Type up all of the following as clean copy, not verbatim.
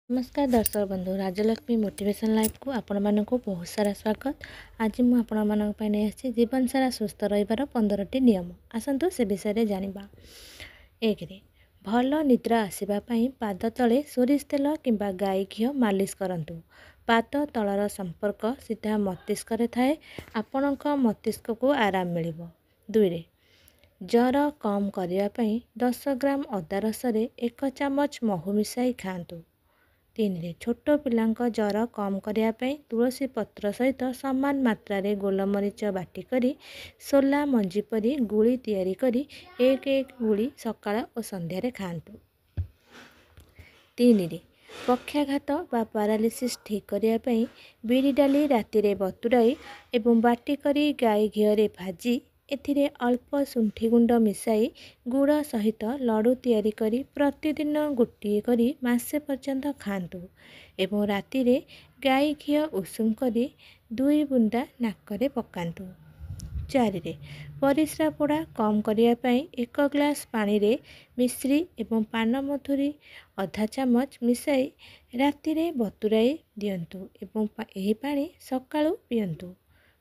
नमस्कार दर्शक बंधु राजलक्ष्मी मोटिवेशन लाइफ को आपण मानक बहुत सारा स्वागत। आज मुझे आपण मानक नहीं जीवन सारा सुस्थ रहिबार 15टी नियम आसतु से विषय जानिबा। 1 भल निद्रा आसीबा पई पाद तले सोरिष तेल किंबा गाई घिओ मालिश करंतु। पाद तलर संपर्क सीधा मस्तिष्क रे थाए, आपणक मस्तिष्क को आराम मिलिबो। 2 जर कम करिया पई 10 ग्राम अदा रस रे 1 चामच महू मिसाई खांतु। 3 छोट पिलांक जर कम करिया पई तुलसी पत्र सहित समान मात्रा रे गोलमरीच बाटी करी सोला मंजी परी गुली तैयारी करी एक गुली सकाळ और संध्या रे खांतु। 3 पक्षाघात बा पैरालिसिस ठीक करिया पई बिरी डाली राति रे बतुराई एवं बाटी करी गाई घिओ रे भाजी एथिरे अल्प शुंठी गुंड मिसाई गुड़ सहित लडू तैयारी करी प्रतिदिन गोटे करी मासे पर्यंत खांतु एवं राति रे गाई घिओ उषुम करी 2 बुंदा नाकरे पकांतु। 4 परिस्रा पोड़ा कम करिया पई 1 ग्लास पानी रे मिश्री एवं पान मधुरी आधा चामच मिसाई राति रे बतुराई दियंतु एवं एही पानी सकाळु पियंतु।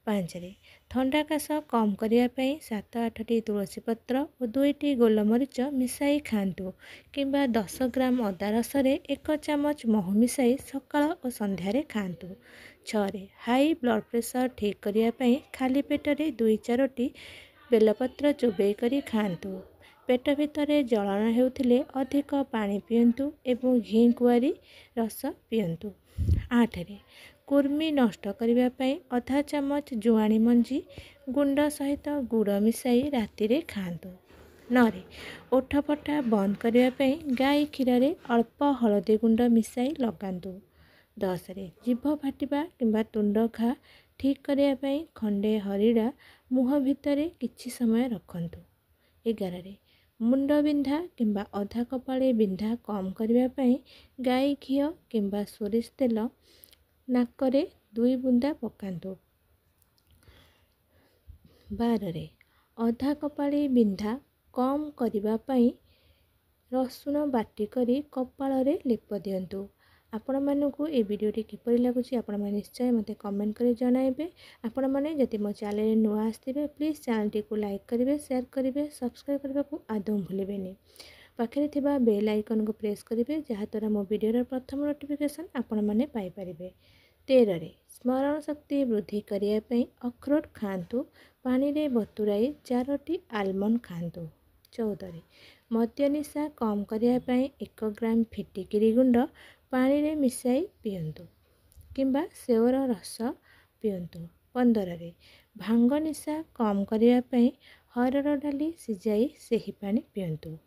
5 ठंडा काश कम करिया पई 7-8टी तुलसी पत्र और 2टी गोलमरीच मिसाई खांतु किंबा 10 ग्राम अदा रस रे 1 चामच महू मिसाई सकाळ और संध्या रे खांतु। 6 हाई ब्लड प्रेशर ठीक करिया पई खाली पेट रे 2-4टी बेलपत्र चुबई करी खांतु। पेट भितर जलन हेउथिले अधिक पानी पियंतु एवं घी कुआरी रस पियंतु। 8 कुर्मी नष्ट करिया पई आधा चामच जुआणी मंजी गुंड सहित गुड़ मिसाई राति रे खांतु। 9 ओठ फटा बंद करिया पई गाई क्षीर रे अल्प हळदी गुंड मिसाई लगांतु। 10 जीभ फाटिबा किंबा तुंड घा ठीक करिया पई खंडे हरिड़ा मुह भितरे किछि समय रखंतु। 11 मुंड बिंधा किंबा अधा कपाळे बिंधा कम करिया पई गाई घिओ किंबा सोरिष तेल नाकरे 2 बुंदा पकांतु। 12 अधा कपाळी बिंधा कम करिबा पई रसुण बाटी करी कपाळ रे लेप दियंतु। आपण मानकु ए वीडियोटी किपरि लागुची आपण माने निश्चय मते कमेंट करी जणाइबे। आपण माने जति मो चैनल नुआ आस्थिबे प्लीज चैनल टी को लाइक करिवे, शेयर करिवे, सब्सक्राइब करबा को आदौ भूलिबेनी। पाखरे थिबा बेल आइकन को प्रेस करिवे जहा द्वारा मो वीडियो प्रथम नोटिफिकेशन आपण माने पाई परिबे। 13 स्मरण शक्ति वृद्धि करिया पई अखरोट खांतु, पानी रे बतुराई 4टी आलमंड खांतु। 14 मद्य निशा कम करिया पई 1 ग्राम फिटिकिरी गुंड पानी रे मिसाई पियंतु किंबा सेवर रस पियंतु। 15 भांग निशा कम करिया पई हरड़ डाली सिजाई सेही पानी पियंतु।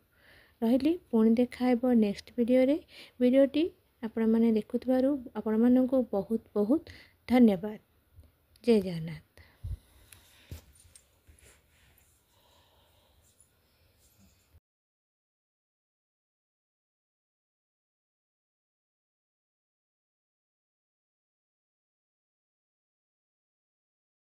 रहिली पुणी देखाइबो नेक्स्ट वीडियो रे। वीडियोटी आपण माने देखुथबारु आपण मानकु बहुत बहुत धन्यवाद। जय जगन्नाथ।